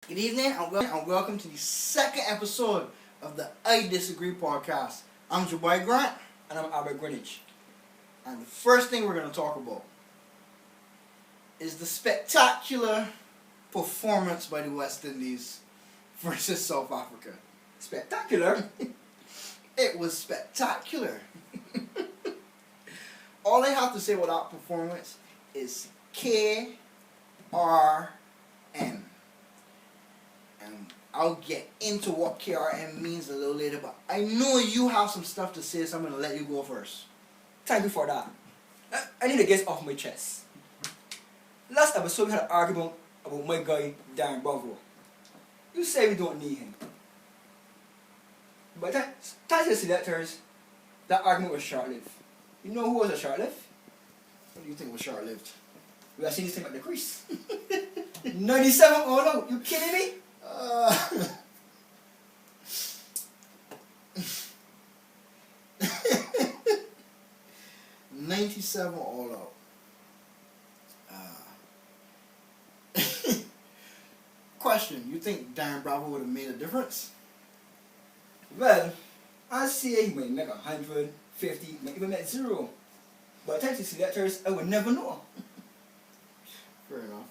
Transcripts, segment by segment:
Good evening and welcome to the second episode of the I Disagree podcast. I'm your boy Grant. And I'm Albert Greenwich. And the first thing we're going to talk about is the spectacular performance by the West Indies versus South Africa. Spectacular? It was spectacular. All I have to say about that performance is KRM. And I'll get into what KRM means a little later, but I know you have some stuff to say, so I'm going to let you go first. Thank you for that. I need to get off my chest. Last episode we had an argument about my guy Darren Bravo. You say we don't need him. But thanks to the selectors, that argument was short-lived. You know who was short-lived? What do you think was short-lived? We are seeing this thing at the crease. 97 all out. You kidding me? 97 all out. Question, you think Darren Bravo would have made a difference? Well, I say he might make 150, might even make 0. But thanks to selectors, I would never know. Fair enough.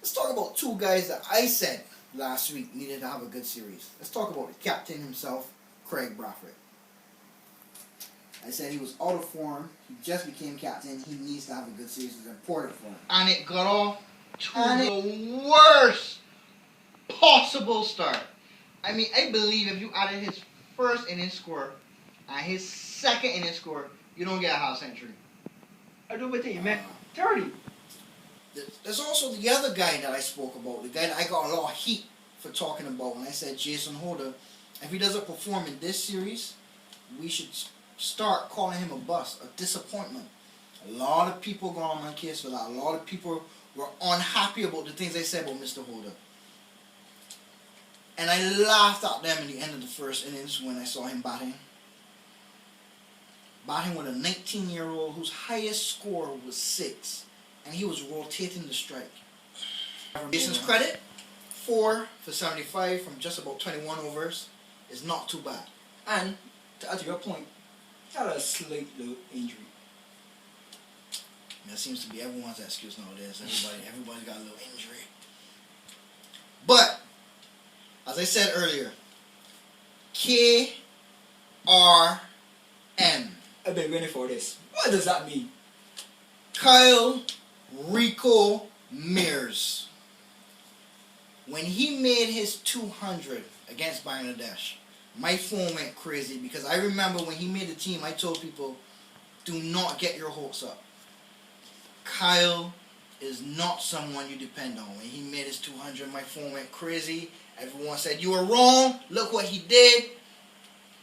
Let's talk about two guys that I said last week needed to have a good series. Let's talk about the captain himself, Craig Brathwaite. I said he was out of form. He just became captain. He needs to have a good series. It's important for him. And it got off to the worst possible start. I mean, I believe if you added his first inning score and his second inning score, you don't get a half century. I don't think he meant 30. There's also the other guy that I spoke about, the guy that I got a lot of heat for talking about when I said Jason Holder. If he doesn't perform in this series, we should start calling him a bust, a disappointment. A lot of people got on my case for that. A lot of people were unhappy about the things I said about Mr. Holder. And I laughed at them in the end of the first innings when I saw him batting. Batting with a 19-year-old whose highest score was 6. And he was rotating the strike. From Jason's credit, 4 for 75 from just about 21 overs is not too bad. And, to add to your point, he had a slight little injury. That seems to be everyone's excuse nowadays. Everybody's got a little injury. But, as I said earlier, KRM. I've been waiting for this. What does that mean? Kyle Rico Mears. When he made his 200 against Bangladesh, my phone went crazy because I remember when he made the team, I told people, do not get your hopes up. Kyle is not someone you depend on. When he made his 200, my phone went crazy. Everyone said, you were wrong. Look what he did.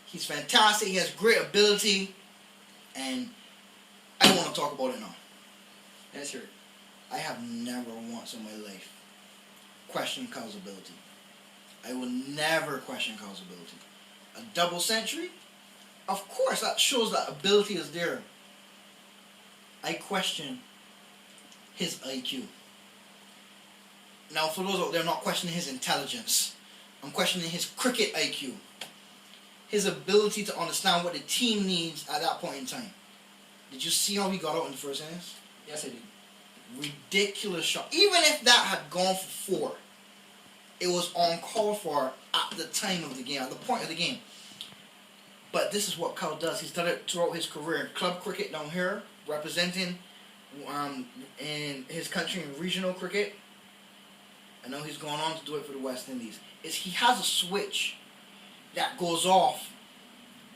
He's fantastic. He has great ability. And I want to talk about it now. That's right. I have never once in my life questioned Kyle's ability. I will never question Kyle's ability. A double century? Of course, that shows that ability is there. I question his IQ. Now, for those out there not questioning his intelligence, I'm questioning his cricket IQ. His ability to understand what the team needs at that point in time. Did you see how he got out in the first innings? Yes, I did. Ridiculous shot. Even if that had gone for 4, it was uncalled for at the time of the game, at the point of the game. But this is what Kyle does. He's done it throughout his career. Club cricket down here, representing in his country in regional cricket. I know he's going on to do it for the West Indies. He has a switch that goes off,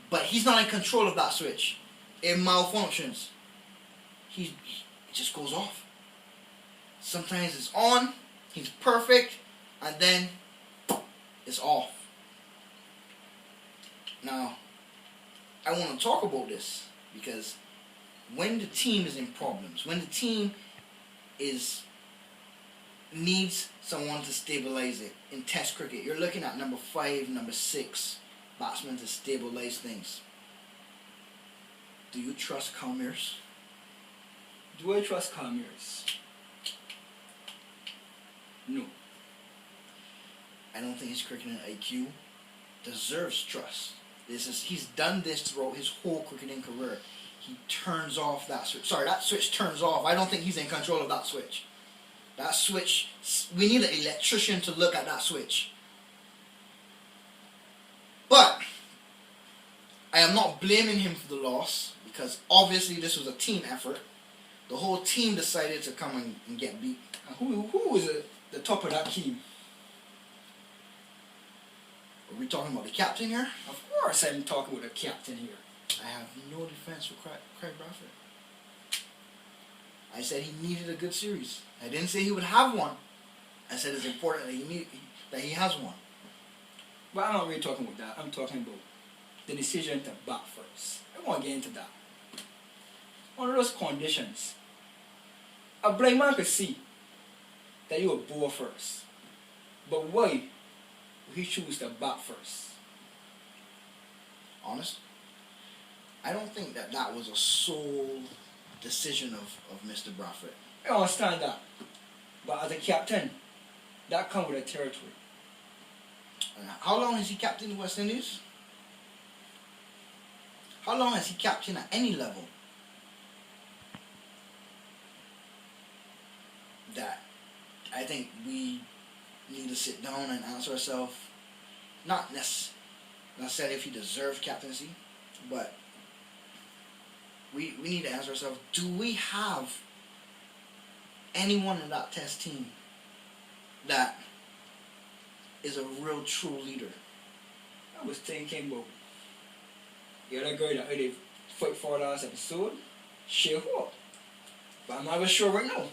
but he's not in control of that switch. It malfunctions. It just goes off. Sometimes it's on, he's perfect, and then it's off. Now, I want to talk about this because when the team is in problems, when the team needs someone to stabilize it in Test cricket, you're looking at number 5, number 6 batsmen to stabilize things. Do you trust Kyle Mears? Do I trust Kyle Mears? No. I don't think his cricketing IQ deserves trust. He's done this throughout his whole cricketing career. He turns off that switch. Sorry, that switch turns off. I don't think he's in control of that switch. That switch, we need an electrician to look at that switch. But I am not blaming him for the loss, because obviously this was a team effort. The whole team decided to come and get beat. And who was the top of that team? Are we talking about the captain here? Of course I'm talking with the captain here. I have no defense for Craig Bradford. I said he needed a good series. I didn't say he would have one. I said it's important that he has one. But I'm not really talking about that. I'm talking about the decision to bat first. I want to get into that. Under those conditions, a blind man could see that you would bowl first. But why would he choose to bat first? Honest? I don't think that was a sole decision of Mr. Bradford. I understand that. But as a captain, that comes with a territory. How long has he captained the West Indies? How long has he captained at any level? That I think we need to sit down and answer ourselves. Not necessarily if he deserves captaincy, but we need to answer ourselves, do we have anyone in that test team that is a real true leader? I was thinking about the other guy that I did fight for last episode, Shea Hope. But I'm not even sure right now.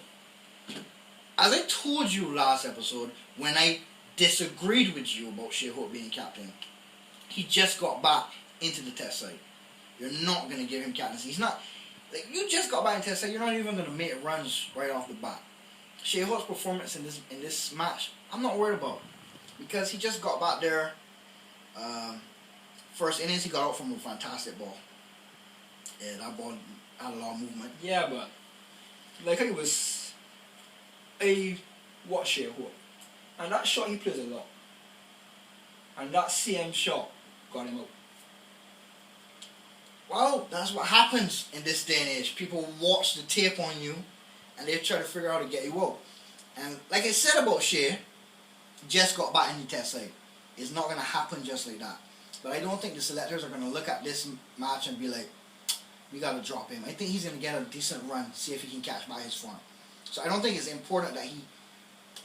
As I told you last episode, when I disagreed with you about Shea Hope being captain, he just got back into the test side. You're not going to give him captaincy. He's not, like, you just got back into the test side, you're not even going to make runs right off the bat. Shea Hope's performance in this match, I'm not worried about. Because he just got back there. First innings, he got out from a fantastic ball. Yeah, that ball had a lot of movement. Yeah, but like I was, I watched Shea Hope, and that shot he plays a lot, and that same shot got him out. Well, that's what happens in this day and age. People watch the tape on you, and they try to figure out how to get you out. And like I said about Shea, just got back in the test side. It's not going to happen just like that. But I don't think the selectors are going to look at this match and be like, we got to drop him. I think he's going to get a decent run, see if he can catch by his form. So I don't think it's important that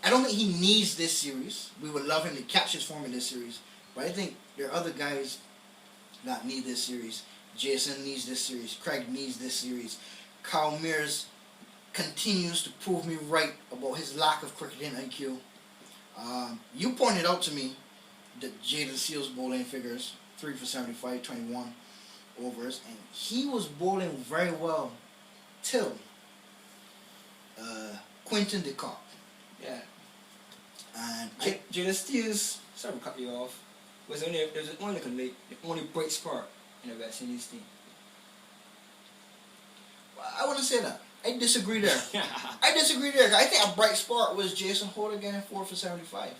I don't think he needs this series. We would love him to catch his form in this series. But I think there are other guys that need this series. Jason needs this series. Craig needs this series. Kyle Mears continues to prove me right about his lack of cricketing IQ. You pointed out to me that Jayden Seales bowling figures, 3 for 75, 21 overs, and he was bowling very well till Quinton de Kock. Yeah. And Jayden Seales, sorry to cut you off, was the only bright spark in the West Indies team. I wouldn't say that. I disagree there. I disagree there. I think a bright spark was Jason Holt again at 4 for 75.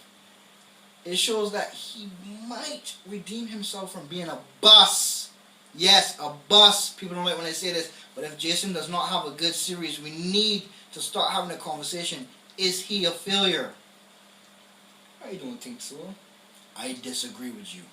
It shows that he might redeem himself from being a bust. Yes, a bust. People don't like when I say this, but if Jason does not have a good series, we need to start having a conversation. Is he a failure? I don't think so. I disagree with you.